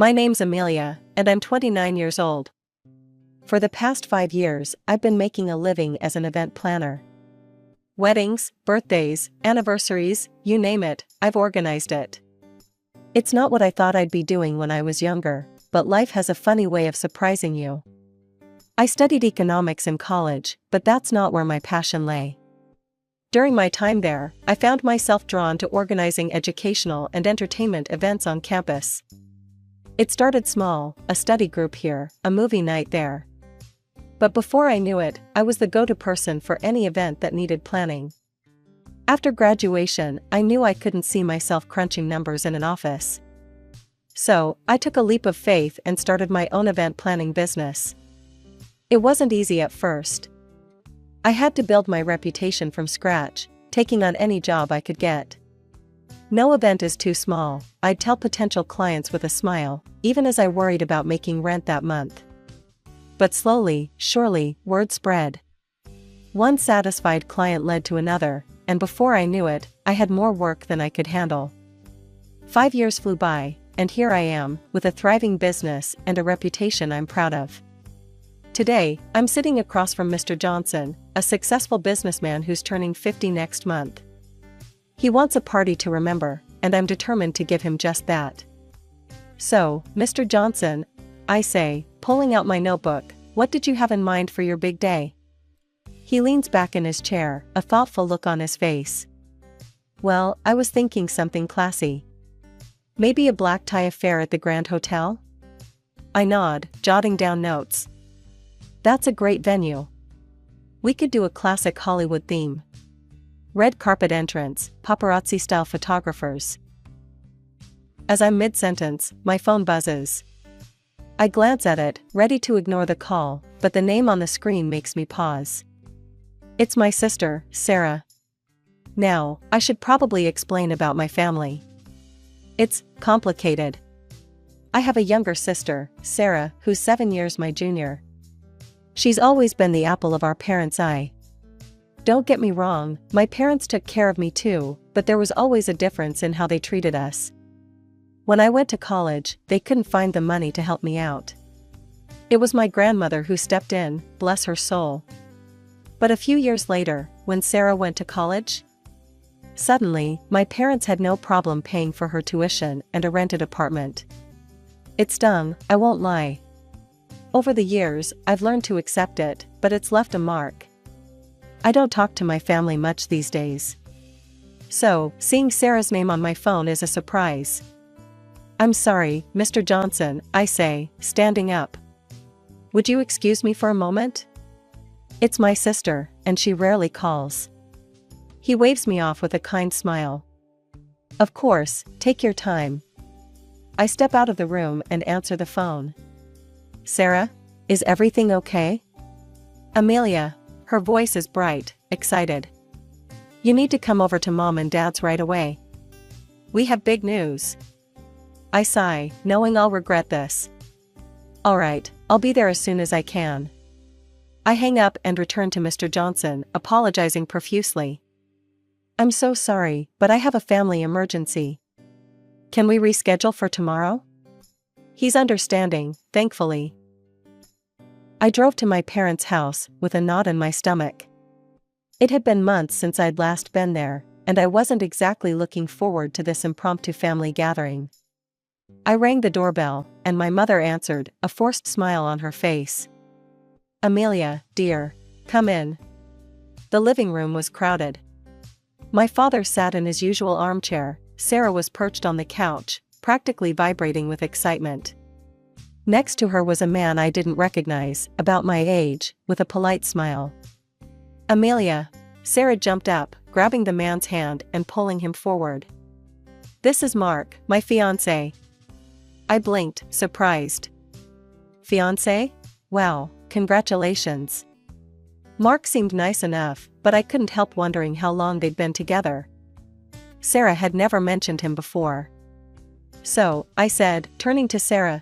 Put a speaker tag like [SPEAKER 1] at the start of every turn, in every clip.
[SPEAKER 1] My name's Amelia, and I'm 29 years old. For the past 5 years, I've been making a living as an event planner. Weddings, birthdays, anniversaries, you name it, I've organized it. It's not what I thought I'd be doing when I was younger, but life has a funny way of surprising you. I studied economics in college, but that's not where my passion lay. During my time there, I found myself drawn to organizing educational and entertainment events on campus. It started small, a study group here, a movie night there. But before I knew it, I was the go-to person for any event that needed planning. After graduation, I knew I couldn't see myself crunching numbers in an office. So, I took a leap of faith and started my own event planning business. It wasn't easy at first. I had to build my reputation from scratch, taking on any job I could get. No event is too small, I'd tell potential clients with a smile, even as I worried about making rent that month. But slowly, surely, word spread. One satisfied client led to another, and before I knew it, I had more work than I could handle. 5 years flew by, and here I am, with a thriving business and a reputation I'm proud of. Today, I'm sitting across from Mr. Johnson, a successful businessman who's turning 50 next month. He wants a party to remember, and I'm determined to give him just that. So, Mr. Johnson, I say, pulling out my notebook, what did you have in mind for your big day? He leans back in his chair, a thoughtful look on his face. Well, I was thinking something classy. Maybe a black tie affair at the Grand Hotel? I nod, jotting down notes. That's a great venue. We could do a classic Hollywood theme. Red carpet entrance, paparazzi-style photographers. As I'm mid-sentence, my phone buzzes. I glance at it, ready to ignore the call, but the name on the screen makes me pause. It's my sister, Sarah. Now, I should probably explain about my family. It's complicated. I have a younger sister, Sarah, who's 7 years my junior. She's always been the apple of our parents' eye. Don't get me wrong, my parents took care of me too, but there was always a difference in how they treated us. When I went to college, they couldn't find the money to help me out. It was my grandmother who stepped in, bless her soul. But a few years later, when Sarah went to college, suddenly, my parents had no problem paying for her tuition and a rented apartment. It stung, I won't lie. Over the years, I've learned to accept it, but it's left a mark. I don't talk to my family much these days. So, seeing Sarah's name on my phone is a surprise. I'm sorry, Mr. Johnson, I say, standing up. Would you excuse me for a moment? It's my sister, and she rarely calls. He waves me off with a kind smile. Of course, take your time. I step out of the room and answer the phone. Sarah, is everything okay? Amelia, her voice is bright, excited. You need to come over to Mom and Dad's right away. We have big news. I sigh, knowing I'll regret this. All right, I'll be there as soon as I can. I hang up and return to Mr. Johnson, apologizing profusely. I'm so sorry, but I have a family emergency. Can we reschedule for tomorrow? He's understanding, thankfully. I drove to my parents' house, with a knot in my stomach. It had been months since I'd last been there, and I wasn't exactly looking forward to this impromptu family gathering. I rang the doorbell, and my mother answered, a forced smile on her face. Amelia, dear, come in. The living room was crowded. My father sat in his usual armchair, Sarah was perched on the couch, practically vibrating with excitement. Next to her was a man I didn't recognize, about my age, with a polite smile. Amelia. Sarah jumped up, grabbing the man's hand and pulling him forward. This is Mark, my fiancé. I blinked, surprised. Fiancé? Wow, congratulations. Mark seemed nice enough, but I couldn't help wondering how long they'd been together. Sarah had never mentioned him before. So, I said, turning to Sarah,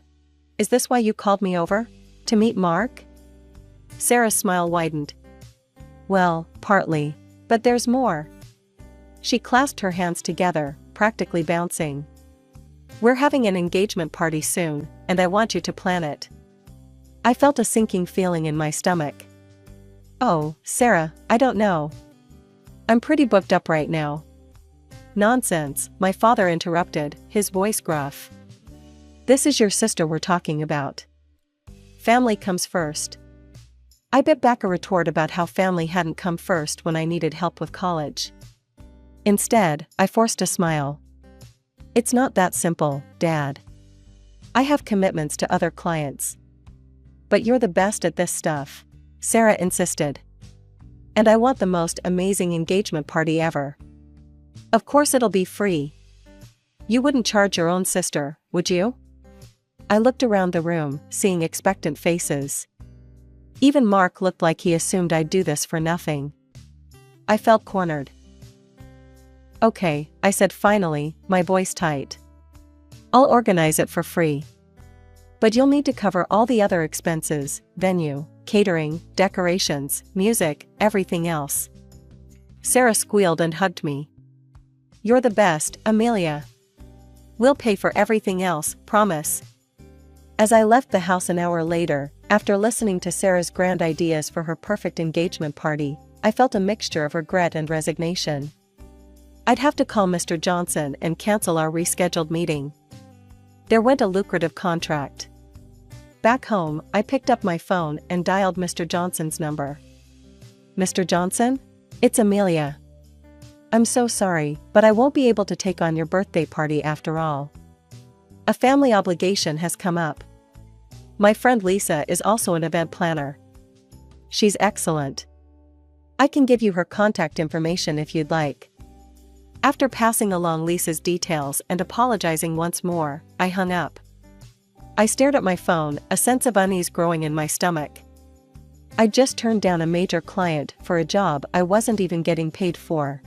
[SPEAKER 1] is this why you called me over? To meet Mark? Sarah's smile widened. Well, partly. But there's more. She clasped her hands together, practically bouncing. We're having an engagement party soon, and I want you to plan it. I felt a sinking feeling in my stomach. Oh, Sarah, I don't know. I'm pretty booked up right now. Nonsense, my father interrupted, his voice gruff. This is your sister we're talking about. Family comes first. I bit back a retort about how family hadn't come first when I needed help with college. Instead, I forced a smile. It's not that simple, Dad. I have commitments to other clients. But you're the best at this stuff, Sarah insisted. And I want the most amazing engagement party ever. Of course it'll be free. You wouldn't charge your own sister, would you? I looked around the room, seeing expectant faces. Even Mark looked like he assumed I'd do this for nothing. I felt cornered. Okay, I said finally, my voice tight. I'll organize it for free. But you'll need to cover all the other expenses, venue, catering, decorations, music, everything else. Sarah squealed and hugged me. You're the best, Amelia. We'll pay for everything else, promise. As I left the house an hour later, after listening to Sarah's grand ideas for her perfect engagement party, I felt a mixture of regret and resignation. I'd have to call Mr. Johnson and cancel our rescheduled meeting. There went a lucrative contract. Back home, I picked up my phone and dialed Mr. Johnson's number. Mr. Johnson? It's Amelia. I'm so sorry, but I won't be able to take on your birthday party after all. A family obligation has come up. My friend Lisa is also an event planner. She's excellent. I can give you her contact information if you'd like. After passing along Lisa's details and apologizing once more, I hung up. I stared at my phone, a sense of unease growing in my stomach. I'd just turned down a major client for a job I wasn't even getting paid for.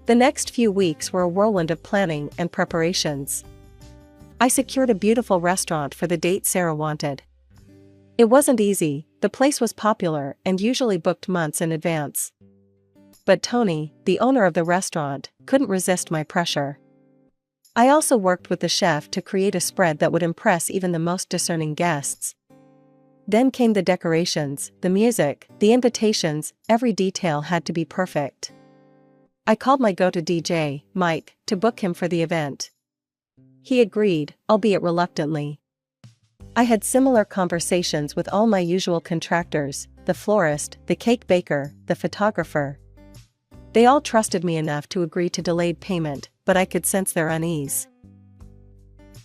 [SPEAKER 1] The next few weeks were a whirlwind of planning and preparations. I secured a beautiful restaurant for the date Sarah wanted. It wasn't easy, the place was popular and usually booked months in advance. But Tony, the owner of the restaurant, couldn't resist my pressure. I also worked with the chef to create a spread that would impress even the most discerning guests. Then came the decorations, the music, the invitations, every detail had to be perfect. I called my go-to DJ, Mike, to book him for the event. He agreed, albeit reluctantly. I had similar conversations with all my usual contractors, the florist, the cake baker, the photographer. They all trusted me enough to agree to delayed payment, but I could sense their unease.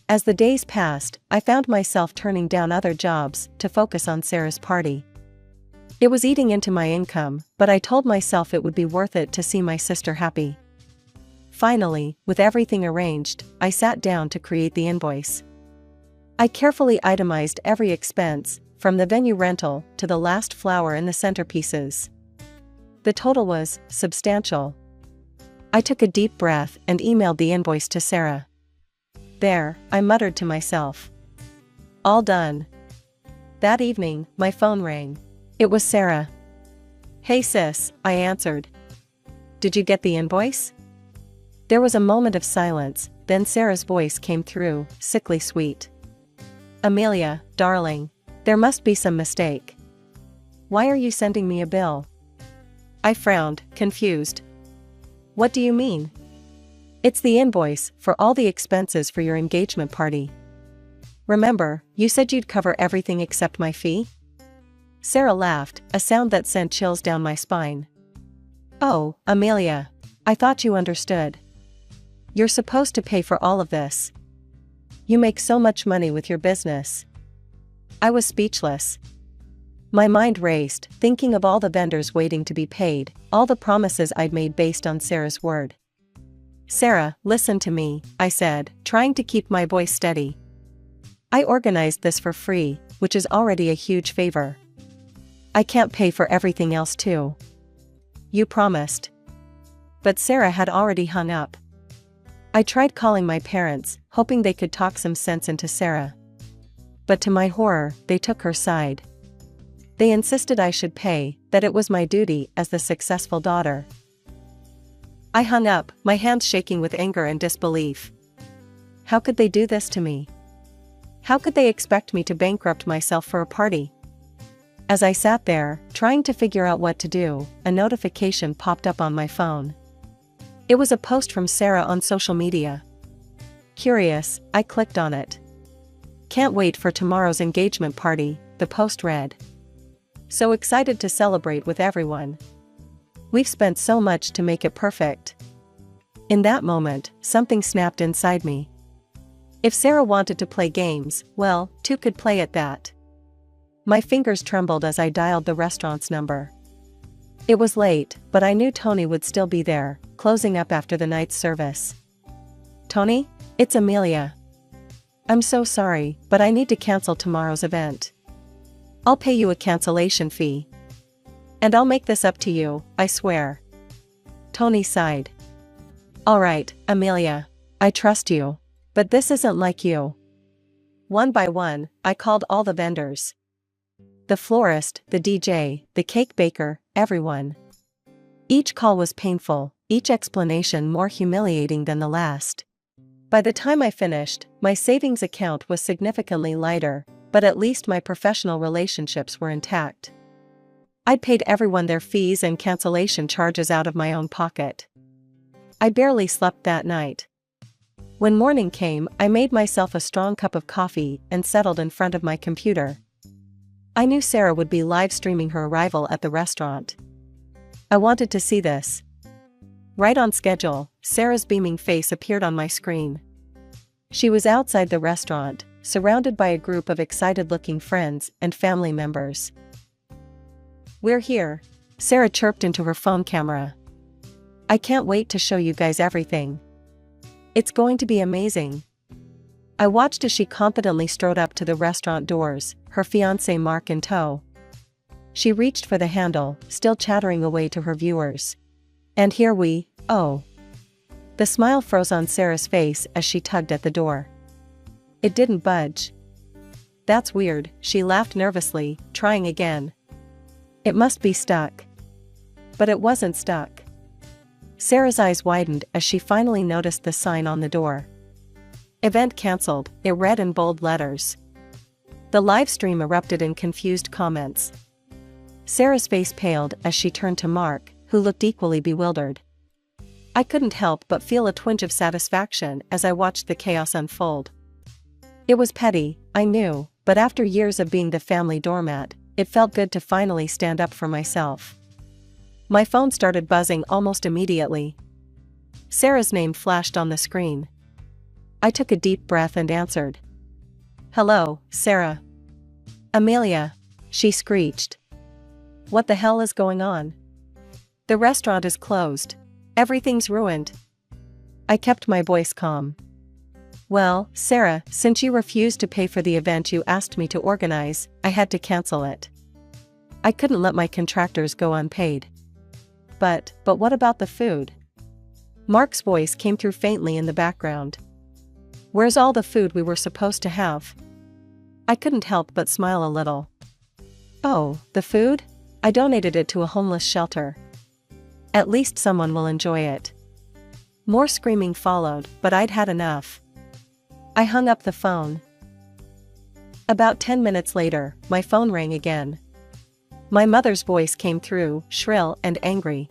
[SPEAKER 1] As the days passed, I found myself turning down other jobs to focus on Sarah's party. It was eating into my income, but I told myself it would be worth it to see my sister happy. Finally, with everything arranged, I sat down to create the invoice. I carefully itemized every expense, from the venue rental to the last flower in the centerpieces. The total was substantial. I took a deep breath and emailed the invoice to Sarah. There, I muttered to myself. All done. That evening, my phone rang. It was Sarah. Hey sis, I answered. Did you get the invoice? There was a moment of silence, then Sarah's voice came through, sickly sweet. Amelia, darling, there must be some mistake. Why are you sending me a bill? I frowned, confused. What do you mean? It's the invoice for all the expenses for your engagement party. Remember, you said you'd cover everything except my fee? Sarah laughed, a sound that sent chills down my spine. Oh, Amelia. I thought you understood. You're supposed to pay for all of this. You make so much money with your business. I was speechless. My mind raced, thinking of all the vendors waiting to be paid, all the promises I'd made based on Sarah's word. Sarah, listen to me, I said, trying to keep my voice steady. I organized this for free, which is already a huge favor. I can't pay for everything else too. You promised. But Sarah had already hung up. I tried calling my parents, hoping they could talk some sense into Sarah. But to my horror, they took her side. They insisted I should pay, that it was my duty as the successful daughter. I hung up, my hands shaking with anger and disbelief. How could they do this to me? How could they expect me to bankrupt myself for a party? As I sat there, trying to figure out what to do, a notification popped up on my phone. It was a post from Sarah on social media. Curious, I clicked on it. "Can't wait for tomorrow's engagement party," the post read. "So excited to celebrate with everyone. We've spent so much to make it perfect." In that moment, something snapped inside me. If Sarah wanted to play games, well, two could play at that. My fingers trembled as I dialed the restaurant's number. It was late, but I knew Tony would still be there, closing up after the night's service. "Tony? It's Amelia. I'm so sorry, but I need to cancel tomorrow's event. I'll pay you a cancellation fee. And I'll make this up to you, I swear." Tony sighed. "All right, Amelia. I trust you. But this isn't like you." One by one, I called all the vendors. The florist, the DJ, the cake baker, everyone. Each call was painful, each explanation more humiliating than the last. By the time I finished, my savings account was significantly lighter, but at least my professional relationships were intact. I'd paid everyone their fees and cancellation charges out of my own pocket. I barely slept that night. When morning came, I made myself a strong cup of coffee and settled in front of my computer. I knew Sarah would be live streaming her arrival at the restaurant. I wanted to see this. Right on schedule, Sarah's beaming face appeared on my screen. She was outside the restaurant, surrounded by a group of excited-looking friends and family members. "We're here," Sarah chirped into her phone camera. "I can't wait to show you guys everything. It's going to be amazing." I watched as she confidently strode up to the restaurant doors, her fiancé Mark in tow. She reached for the handle, still chattering away to her viewers. "And here we, oh." The smile froze on Sarah's face as she tugged at the door. It didn't budge. "That's weird," she laughed nervously, trying again. "It must be stuck." But it wasn't stuck. Sarah's eyes widened as she finally noticed the sign on the door. "Event cancelled," it read in bold letters. The live stream erupted in confused comments. Sarah's face paled as she turned to Mark, who looked equally bewildered. I couldn't help but feel a twinge of satisfaction as I watched the chaos unfold. It was petty, I knew, but after years of being the family doormat, it felt good to finally stand up for myself. My phone started buzzing almost immediately. Sarah's name flashed on the screen. I took a deep breath and answered. "Hello, Sarah." "Amelia," she screeched. "What the hell is going on? The restaurant is closed. Everything's ruined." I kept my voice calm. "Well, Sarah, since you refused to pay for the event you asked me to organize, I had to cancel it. I couldn't let my contractors go unpaid." But what about the food?" Mark's voice came through faintly in the background. "Where's all the food we were supposed to have?" I couldn't help but smile a little. "Oh, the food? I donated it to a homeless shelter. At least someone will enjoy it." More screaming followed, but I'd had enough. I hung up the phone. About 10 minutes later, my phone rang again. My mother's voice came through, shrill and angry.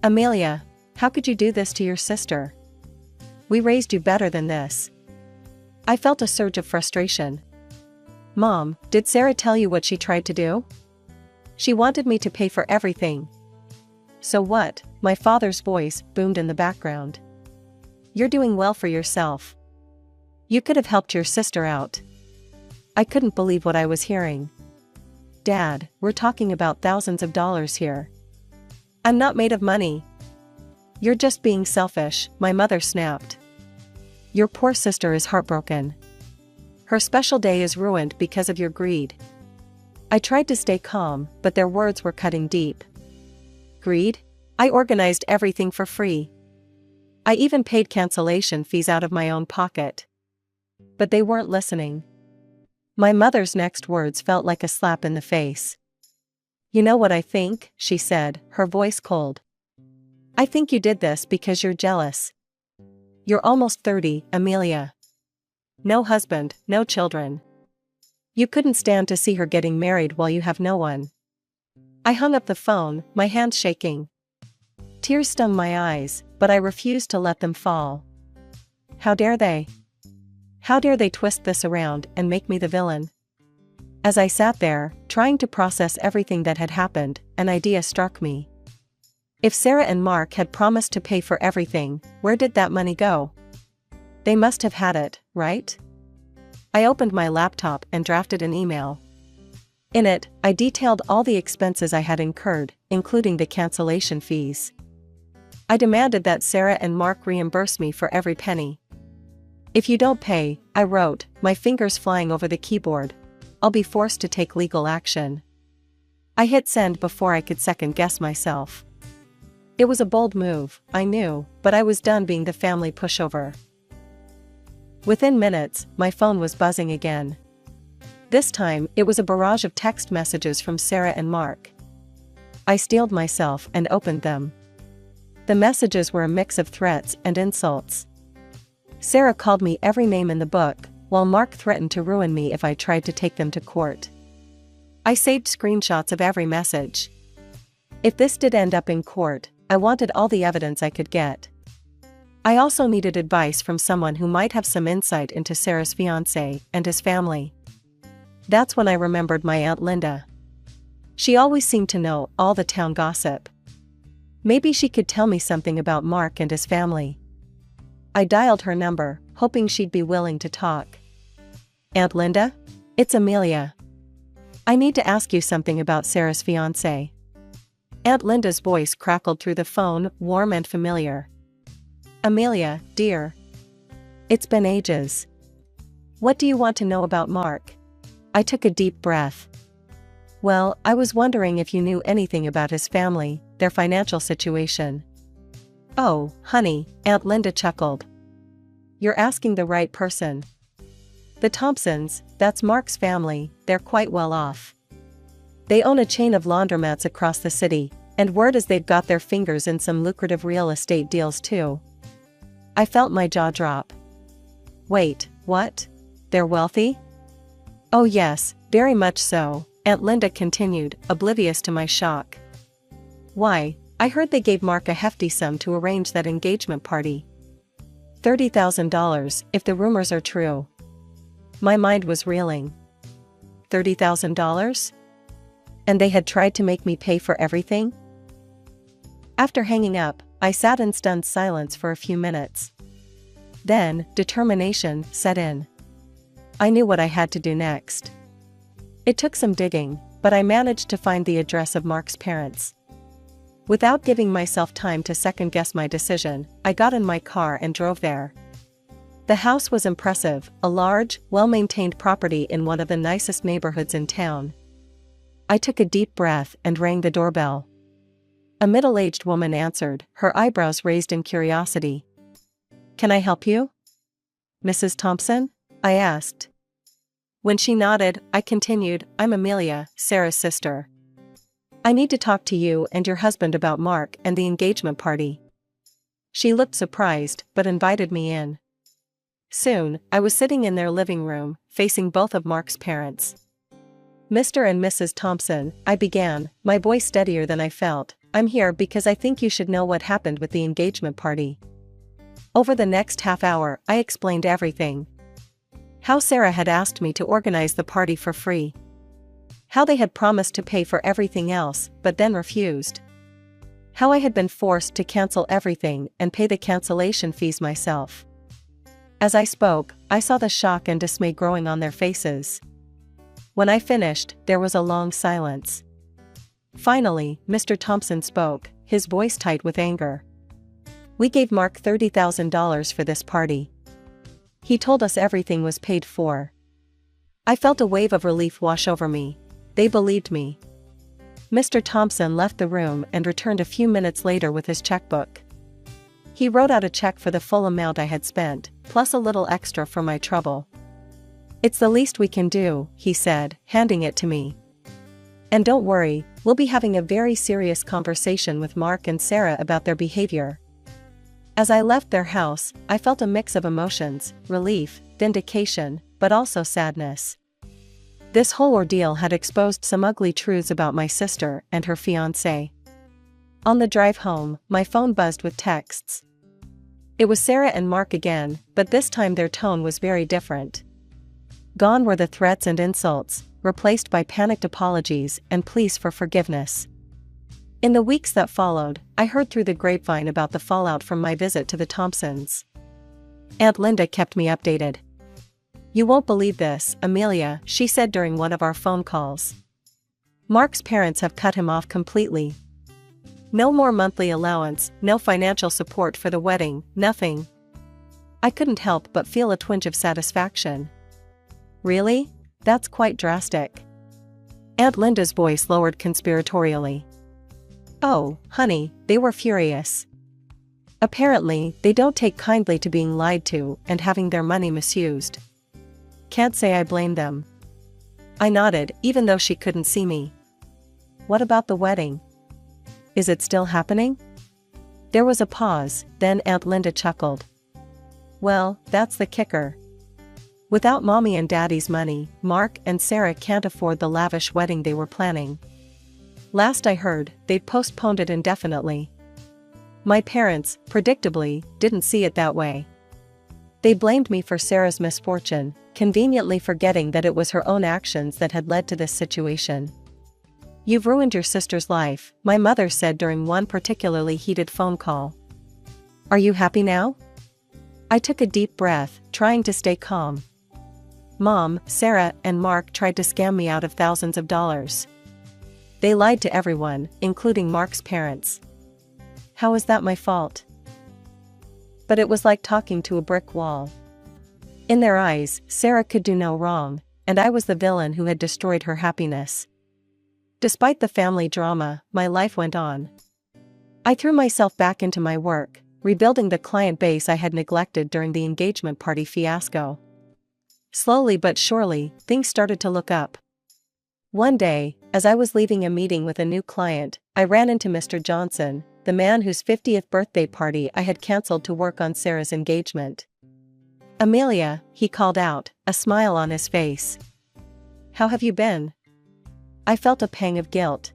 [SPEAKER 1] "Amelia, how could you do this to your sister? We raised you better than this." I felt a surge of frustration. "Mom, did Sarah tell you what she tried to do? She wanted me to pay for everything." "So what?" My father's voice boomed in the background. "You're doing well for yourself. You could have helped your sister out." I couldn't believe what I was hearing. "Dad, we're talking about thousands of dollars here. I'm not made of money." "You're just being selfish," my mother snapped. "Your poor sister is heartbroken. Her special day is ruined because of your greed." I tried to stay calm, but their words were cutting deep. "Greed? I organized everything for free. I even paid cancellation fees out of my own pocket." But they weren't listening. My mother's next words felt like a slap in the face. "You know what I think?" she said, her voice cold. "I think you did this because you're jealous. You're almost 30, Amelia. No husband, no children. You couldn't stand to see her getting married while you have no one. I hung up the phone, my hands shaking. Tears stung my eyes, but I refused to let them fall. How dare they? How dare they twist this around and make me the villain? As I sat there, trying to process everything that had happened, an idea struck me. If Sarah and Mark had promised to pay for everything, where did that money go? They must have had it, right? I opened my laptop and drafted an email. In it, I detailed all the expenses I had incurred, including the cancellation fees. I demanded that Sarah and Mark reimburse me for every penny. If you don't pay, I wrote, my fingers flying over the keyboard, I'll be forced to take legal action. I hit send before I could second guess myself. It was a bold move, I knew, but I was done being the family pushover. Within minutes, my phone was buzzing again. This time, it was a barrage of text messages from Sarah and Mark. I steeled myself and opened them. The messages were a mix of threats and insults. Sarah called me every name in the book, while Mark threatened to ruin me if I tried to take them to court. I saved screenshots of every message. If this did end up in court, I wanted all the evidence I could get. I also needed advice from someone who might have some insight into Sarah's fiancé and his family. That's when I remembered my Aunt Linda. She always seemed to know all the town gossip. Maybe she could tell me something about Mark and his family. I dialed her number, hoping she'd be willing to talk. Aunt Linda? It's Amelia. I need to ask you something about Sarah's fiancé. Aunt Linda's voice crackled through the phone, warm and familiar. Amelia, dear. It's been ages. What do you want to know about Mark? I took a deep breath. Well, I was wondering if you knew anything about his family, their financial situation. Oh, honey, Aunt Linda chuckled. You're asking the right person. The Thompsons, that's Mark's family, they're quite well off. They own a chain of laundromats across the city, and word is they've got their fingers in some lucrative real estate deals too. I felt my jaw drop. Wait, what? They're wealthy? Oh yes, very much so, Aunt Linda continued, oblivious to my shock. Why, I heard they gave Mark a hefty sum to arrange that engagement party. $30,000, if the rumors are true. My mind was reeling. $30,000? And they had tried to make me pay for everything? After hanging up, I sat in stunned silence for a few minutes. Then, determination set in. I knew what I had to do next. It took some digging, but I managed to find the address of Mark's parents. Without giving myself time to second-guess my decision, I got in my car and drove there. The house was impressive, a large, well-maintained property in one of the nicest neighborhoods in town. I took a deep breath and rang the doorbell. A middle-aged woman answered, her eyebrows raised in curiosity. Can I help you? Mrs. Thompson? I asked. When she nodded, I continued, I'm Amelia, Sarah's sister. I need to talk to you and your husband about Mark and the engagement party. She looked surprised, but invited me in. Soon, I was sitting in their living room, facing both of Mark's parents. Mr. and Mrs. Thompson, I began, my voice steadier than I felt, I'm here because I think you should know what happened with the engagement party. Over the next half hour, I explained everything. How Sarah had asked me to organize the party for free. How they had promised to pay for everything else, but then refused. How I had been forced to cancel everything and pay the cancellation fees myself. As I spoke, I saw the shock and dismay growing on their faces. When I finished, there was a long silence. Finally, Mr. Thompson spoke, his voice tight with anger. We gave Mark $30,000 for this party. He told us everything was paid for. I felt a wave of relief wash over me. They believed me. Mr. Thompson left the room and returned a few minutes later with his checkbook. He wrote out a check for the full amount I had spent, plus a little extra for my trouble. It's the least we can do, he said, handing it to me. And don't worry, we'll be having a very serious conversation with Mark and Sarah about their behavior. As I left their house, I felt a mix of emotions, relief, vindication, but also sadness. This whole ordeal had exposed some ugly truths about my sister and her fiancé. On the drive home, my phone buzzed with texts. It was Sarah and Mark again, but this time their tone was very different. Gone were the threats and insults, replaced by panicked apologies and pleas for forgiveness. In the weeks that followed, I heard through the grapevine about the fallout from my visit to the Thompsons. Aunt Linda kept me updated. "You won't believe this, Amelia," she said during one of our phone calls. "Mark's parents have cut him off completely. No more monthly allowance, no financial support for the wedding, nothing." I couldn't help but feel a twinge of satisfaction. "Really? That's quite drastic." Aunt Linda's voice lowered conspiratorially. "Oh, honey, they were furious. Apparently, they don't take kindly to being lied to and having their money misused. Can't say I blame them." I nodded, even though she couldn't see me. "What about the wedding? Is it still happening?" There was a pause, then Aunt Linda chuckled. "Well, that's the kicker. Without Mommy and Daddy's money, Mark and Sarah can't afford the lavish wedding they were planning. Last I heard, they'd postponed it indefinitely." My parents, predictably, didn't see it that way. They blamed me for Sarah's misfortune, conveniently forgetting that it was her own actions that had led to this situation. "You've ruined your sister's life," my mother said during one particularly heated phone call. "Are you happy now?" I took a deep breath, trying to stay calm. "Mom, Sarah, and Mark tried to scam me out of thousands of dollars. They lied to everyone, including Mark's parents. How is that my fault?" But it was like talking to a brick wall. In their eyes, Sarah could do no wrong, and I was the villain who had destroyed her happiness. Despite the family drama, my life went on. I threw myself back into my work, rebuilding the client base I had neglected during the engagement party fiasco. Slowly but surely, things started to look up. One day, as I was leaving a meeting with a new client, I ran into Mr. Johnson, the man whose 50th birthday party I had cancelled to work on Sarah's engagement. "Amelia," he called out, a smile on his face. "How have you been?" I felt a pang of guilt.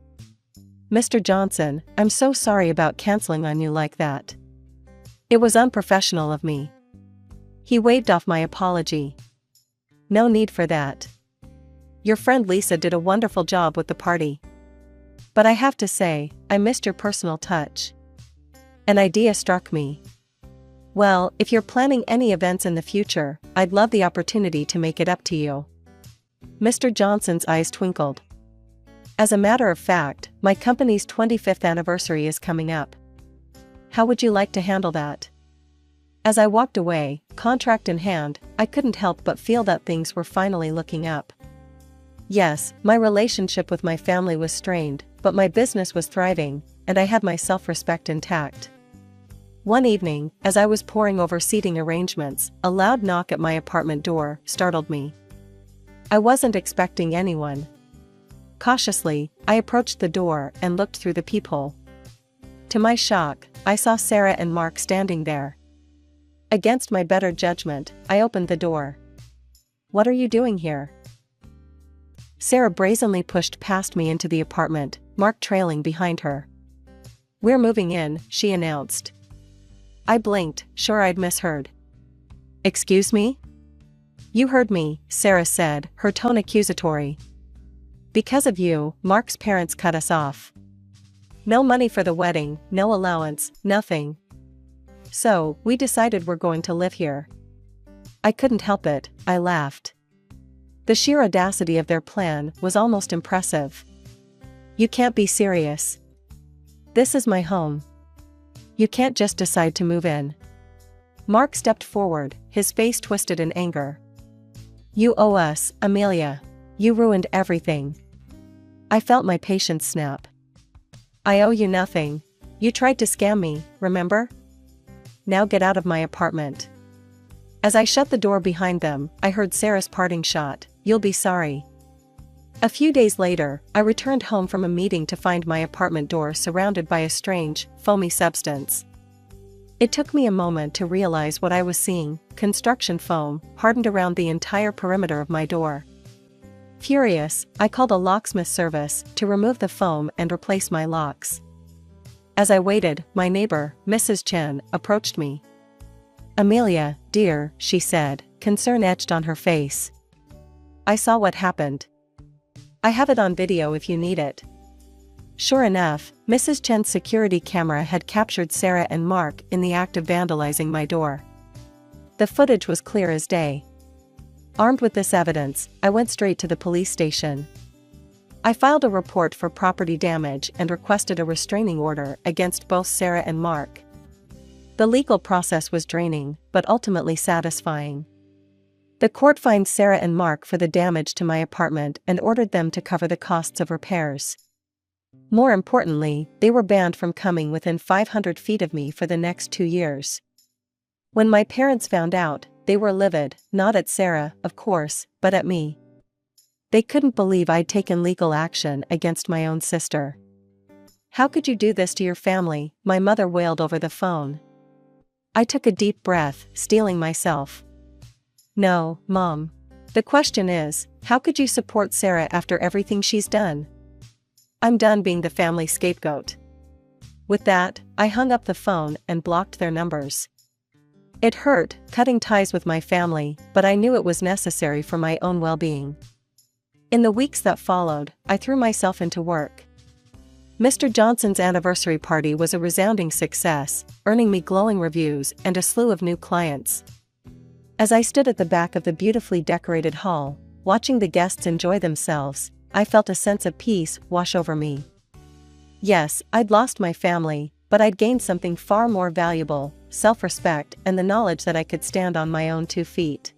[SPEAKER 1] "Mr. Johnson, I'm so sorry about canceling on you like that. It was unprofessional of me." He waved off my apology. "No need for that. Your friend Lisa did a wonderful job with the party. But I have to say, I missed your personal touch." An idea struck me. "Well, if you're planning any events in the future, I'd love the opportunity to make it up to you." Mr. Johnson's eyes twinkled. "As a matter of fact, my company's 25th anniversary is coming up. How would you like to handle that?" As I walked away, contract in hand, I couldn't help but feel that things were finally looking up. Yes, my relationship with my family was strained, but my business was thriving, and I had my self-respect intact. One evening, as I was poring over seating arrangements, a loud knock at my apartment door startled me. I wasn't expecting anyone. Cautiously, I approached the door and looked through the peephole. To my shock, I saw Sarah and Mark standing there. Against my better judgment, I opened the door. "What are you doing here?" Sarah brazenly pushed past me into the apartment, Mark trailing behind her. "We're moving in," she announced. I blinked, sure I'd misheard. "Excuse me?" "You heard me," Sarah said, her tone accusatory. "Because of you, Mark's parents cut us off. No money for the wedding, no allowance, nothing. So, we decided we're going to live here." I couldn't help it, I laughed. The sheer audacity of their plan was almost impressive. "You can't be serious. This is my home. You can't just decide to move in." Mark stepped forward, his face twisted in anger. "You owe us, Amelia. You ruined everything." I felt my patience snap. "I owe you nothing. You tried to scam me, remember? Now get out of my apartment." As I shut the door behind them, I heard Sarah's parting shot, "You'll be sorry." A few days later, I returned home from a meeting to find my apartment door surrounded by a strange, foamy substance. It took me a moment to realize what I was seeing: construction foam hardened around the entire perimeter of my door. Furious, I called a locksmith service to remove the foam and replace my locks. As I waited, my neighbor, Mrs. Chen, approached me. "Amelia, dear," she said, concern etched on her face. "I saw what happened. I have it on video if you need it." Sure enough, Mrs. Chen's security camera had captured Sarah and Mark in the act of vandalizing my door. The footage was clear as day. Armed with this evidence, I went straight to the police station. I filed a report for property damage and requested a restraining order against both Sarah and Mark. The legal process was draining, but ultimately satisfying. The court fined Sarah and Mark for the damage to my apartment and ordered them to cover the costs of repairs. More importantly, they were banned from coming within 500 feet of me for the next 2 years. When my parents found out, they were livid, not at Sarah, of course, but at me. They couldn't believe I'd taken legal action against my own sister. "How could you do this to your family?" my mother wailed over the phone. I took a deep breath, steeling myself. "No, Mom. The question is, how could you support Sarah after everything she's done? I'm done being the family scapegoat." With that, I hung up the phone and blocked their numbers. It hurt, cutting ties with my family, but I knew it was necessary for my own well-being. In the weeks that followed, I threw myself into work. Mr. Johnson's anniversary party was a resounding success, earning me glowing reviews and a slew of new clients. As I stood at the back of the beautifully decorated hall, watching the guests enjoy themselves, I felt a sense of peace wash over me. Yes, I'd lost my family, but I'd gained something far more valuable: self-respect and the knowledge that I could stand on my own 2 feet.